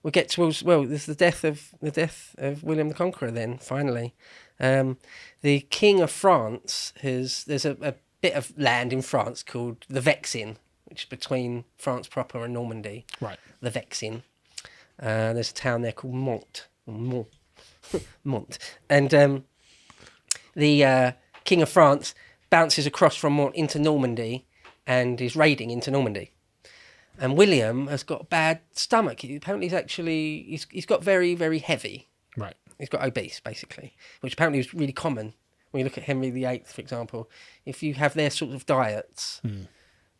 we'll get to there's the death of William the Conqueror. Then finally, the King of France there's a bit of land in France called the Vexin, which is between France proper and Normandy. Right. The Vexin. There's a town there called Mont, and the King of France bounces across from Mont into Normandy and is raiding into Normandy. And William has got a bad stomach. Apparently he's got very, very heavy. Right. He's got obese, basically, which apparently is really common. When you look at Henry VIII, for example, if you have their sort of diets,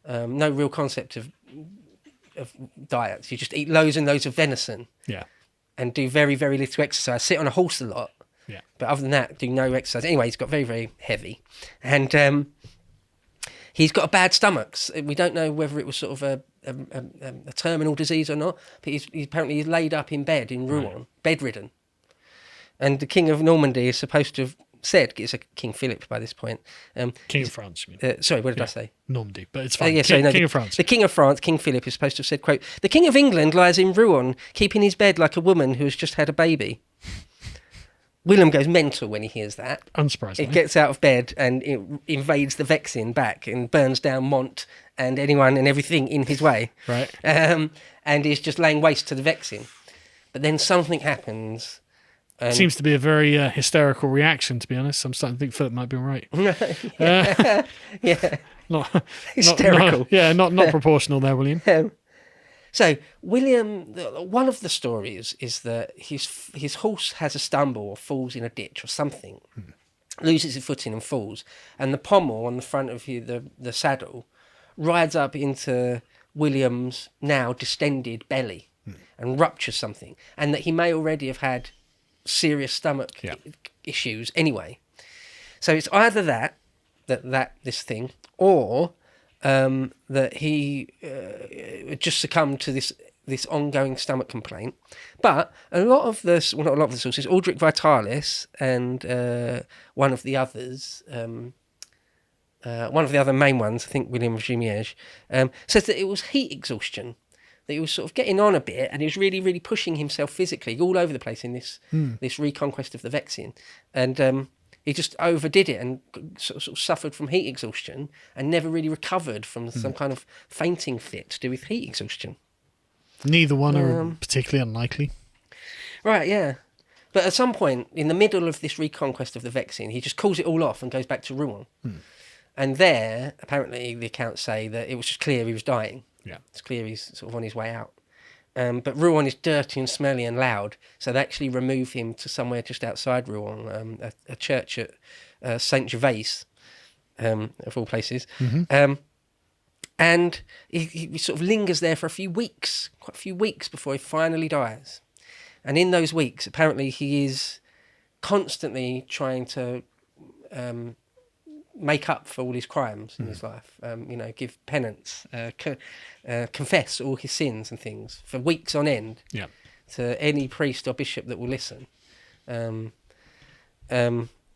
no real concept of diets. You just eat loads and loads of venison. Yeah. And do very, very little exercise. Sit on a horse a lot. Yeah. But other than that, do no exercise. Anyway, he's got very, very heavy. And he's got a bad stomach. We don't know whether it was sort of a terminal disease or not, but he's apparently laid up in bed in Rouen, bedridden. And the King of Normandy is supposed to have said, it's a King Philip by this point. King of France, you mean? Sorry, what did I say? Normandy, but it's fine. King of France. The King of France, King Philip, is supposed to have said, quote, "The King of England lies in Rouen, keeping his bed like a woman who has just had a baby." William goes mental when he hears that. Unsurprisingly. He gets out of bed and it invades the Vexin back and burns down Mont and anyone and everything in his way. Right. And is just laying waste to the Vexin. But then something happens. Seems to be a very hysterical reaction, to be honest. I'm starting to think Philip might be right. Yeah. Not hysterical. Not proportional there, William. So William, one of the stories is that his horse has a stumble or falls in a ditch or something, loses his footing and falls, and the pommel on the front of the saddle rides up into William's now distended belly and ruptures something, and that he may already have had serious stomach issues anyway. So it's either that this thing, or that he just succumbed to this ongoing stomach complaint. But not a lot of the sources, Aldrich Vitalis and one of the other main ones, I think William of Jumièges, says that it was heat exhaustion, that he was sort of getting on a bit and he was really, really pushing himself physically all over the place in this reconquest of the Vexin. And he just overdid it and sort of suffered from heat exhaustion and never really recovered from some kind of fainting fit to do with heat exhaustion. Neither one are particularly unlikely. Right, yeah. But at some point, in the middle of this reconquest of the Vexin, he just calls it all off and goes back to Rouen. And there, apparently, the accounts say that it was just clear he was dying. Yeah. It's clear he's sort of on his way out. But Rouen is dirty and smelly and loud, so they actually remove him to somewhere just outside Rouen, a church at Saint Gervais, of all places. And he sort of lingers there for quite a few weeks before he finally dies. And in those weeks, apparently, he is constantly trying to make up for all his crimes in his life, give penance, confess all his sins and things for weeks on end to any priest or bishop that will listen.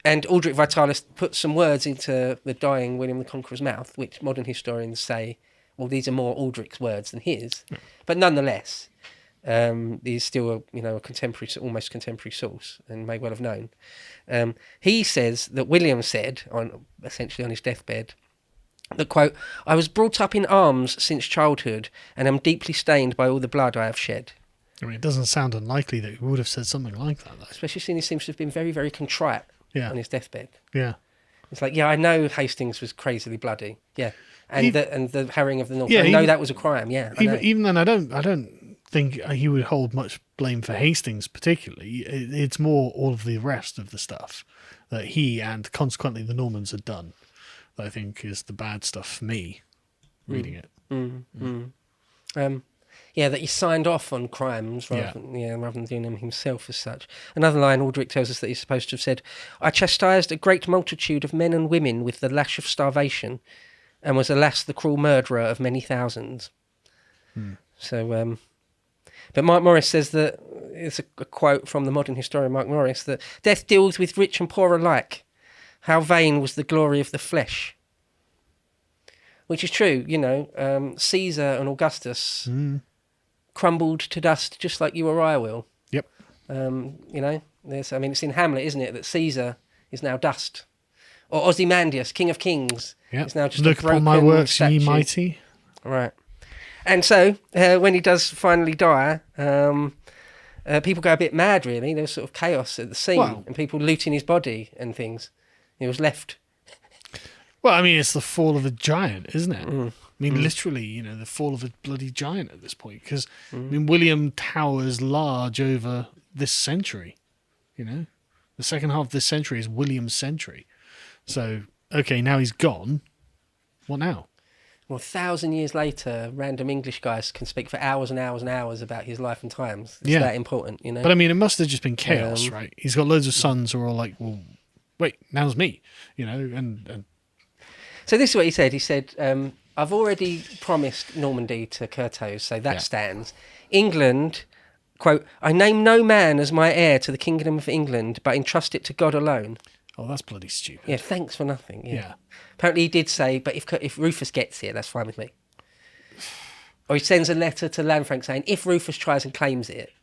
And Aldrich Vitalis put some words into the dying William the Conqueror's mouth, which modern historians say, well, these are more Aldrich's words than his. But nonetheless, he's still a contemporary, almost contemporary source, and may well have known. He says that William said, essentially on his deathbed, that, quote, "I was brought up in arms since childhood and am deeply stained by all the blood I have shed." I mean, it doesn't sound unlikely that he would have said something like that, though. Especially since he seems to have been very, very contrite on his deathbed. Yeah. It's like, I know Hastings was crazily bloody. Yeah. And the harrying of the North. Yeah, I know that was a crime. Yeah. Even then, I don't think he would hold much blame for Hastings particularly. It's more all of the rest of the stuff that he and consequently the Normans had done that I think is the bad stuff for me reading it. That he signed off on crimes rather than doing them himself as such. Another line, Aldrich tells us that he's supposed to have said, "I chastised a great multitude of men and women with the lash of starvation, and was, alas, the cruel murderer of many thousands." So, but Mark Morris says that, it's a quote from the modern historian Mark Morris, that death deals with rich and poor alike. How vain was the glory of the flesh. Which is true, Caesar and Augustus crumbled to dust just like you or I will. Yep. It's in Hamlet, isn't it, that Caesar is now dust. Or Ozymandias, King of Kings, Yep. is now just Look a broken upon my works, statue. ye mighty. Right. And so, when he does finally die, people go a bit mad, really. There's sort of chaos at the scene and people looting his body and things. He was left. Well, I mean, it's the fall of a giant, isn't it? I mean, literally, the fall of a bloody giant at this point. Because, William towers large over this century, The second half of this century is William's century. So, okay, now he's gone. What now? Well, 1,000 years later, random English guys can speak for hours and hours and hours about his life and times. It's that important, But, I mean, it must have just been chaos, right? He's got loads of sons who are all like, well, wait, now's me, and... So this is what he said. He said, I've already promised Normandy to Curthose, so that stands. England, quote, I name no man as my heir to the kingdom of England, but entrust it to God alone. Oh, that's bloody stupid. Yeah, thanks for nothing. Yeah. Apparently he did say, but if Rufus gets here, that's fine with me. Or he sends a letter to Lanfranc saying, if Rufus tries and claims it,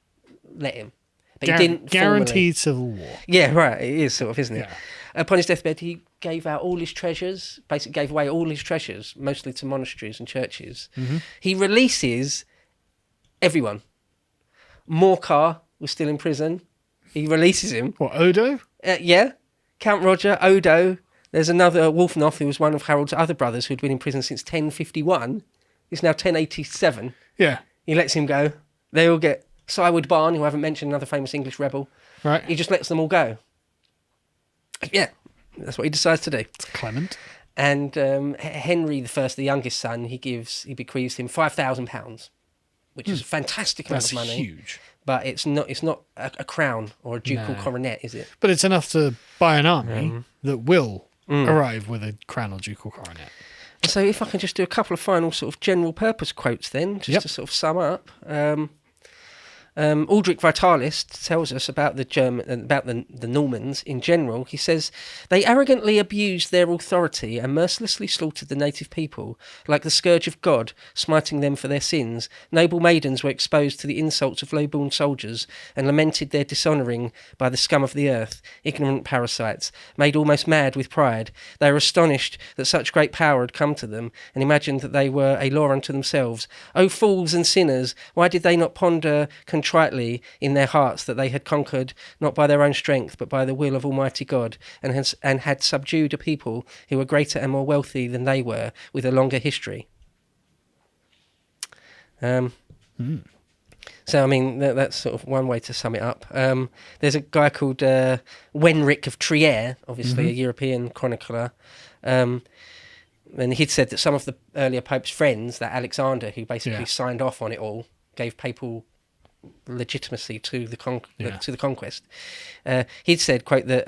let him. But he didn't guaranteed civil war. Yeah, right. It is sort of, isn't it? Yeah. Upon his deathbed, he gave out all his treasures, basically gave away all his treasures, mostly to monasteries and churches. He releases everyone. Morcar was still in prison. He releases him. What, Odo? Yeah. Count Roger, Odo. There's another Wulfnoth, who was one of Harold's other brothers who'd been in prison since 1051. It's now 1087. Yeah. He lets him go. They all get Syward Barn, who I haven't mentioned, another famous English rebel. Right. He just lets them all go. Yeah, that's what he decides to do. It's Clement. And Henry I, the youngest son, he bequeaths him £5,000, which is a fantastic amount of money. That's huge. But it's not a crown or a ducal coronet, is it? But it's enough to buy an army that will arrive with a crown or ducal coronet. So if I can just do a couple of final sort of general purpose quotes then, just to sort of sum up. Aldrich Vitalis tells us about the Normans in general. He says, they arrogantly abused their authority and mercilessly slaughtered the native people, like the scourge of God, smiting them for their sins. Noble maidens were exposed to the insults of low-born soldiers and lamented their dishonouring by the scum of the earth, ignorant parasites, made almost mad with pride. They were astonished that such great power had come to them and imagined that they were a law unto themselves. O fools and sinners, why did they not ponder contritely in their hearts that they had conquered not by their own strength but by the will of Almighty God, and had subdued a people who were greater and more wealthy than they were, with a longer history. So I mean that's sort of one way to sum it up. There's a guy called Wenric of Trier, obviously a European chronicler, and he'd said that some of the earlier Pope's friends, that Alexander, who basically signed off on it all, gave papal legitimacy to the conquest. He'd said, quote, that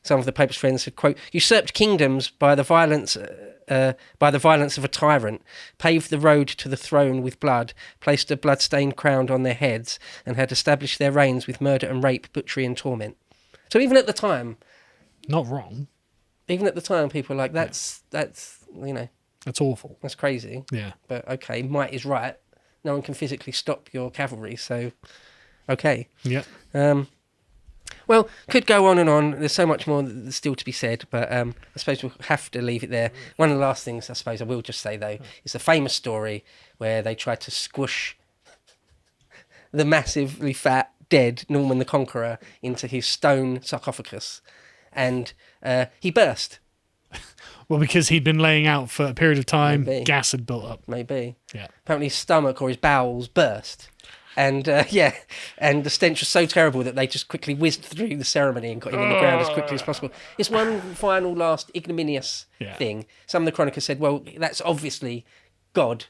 some of the Pope's friends had, quote, usurped kingdoms by the violence of a tyrant, paved the road to the throne with blood, placed a blood-stained crown on their heads, and had established their reigns with murder and rape, butchery and torment. So even at the time, not wrong. Even at the time, people were like, that's that's awful. That's crazy. Yeah. But okay, might is right. No one can physically stop your cavalry, so okay. Yeah. Well, could go on and on. There's so much more that's still to be said, but I suppose we'll have to leave it there. One of the last things I suppose I will just say, though, is a famous story where they tried to squish the massively fat, dead Norman the Conqueror into his stone sarcophagus, and he burst. Well, because he'd been laying out for a period of time, Maybe. gas had built up. Maybe. Yeah. Apparently his stomach or his bowels burst. And and the stench was so terrible that they just quickly whizzed through the ceremony and got him in the ground as quickly as possible. It's one final last ignominious thing. Some of the chroniclers said, well, that's obviously God.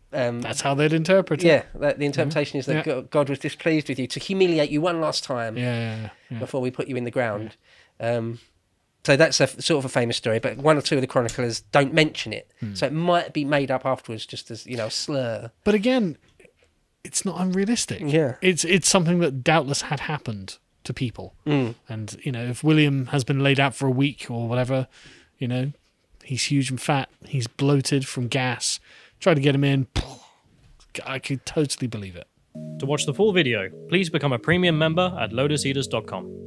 That's how they'd interpret it. Yeah, the interpretation is that God was displeased with you to humiliate you one last time before we put you in the ground. Yeah. So that's a sort of a famous story, but one or two of the chroniclers don't mention it. So it might be made up afterwards just as, a slur. But again, it's not unrealistic. Yeah. It's something that doubtless had happened to people. And, if William has been laid out for a week or whatever, he's huge and fat, he's bloated from gas, try to get him in, I could totally believe it. To watch the full video, please become a premium member at lotuseaters.com.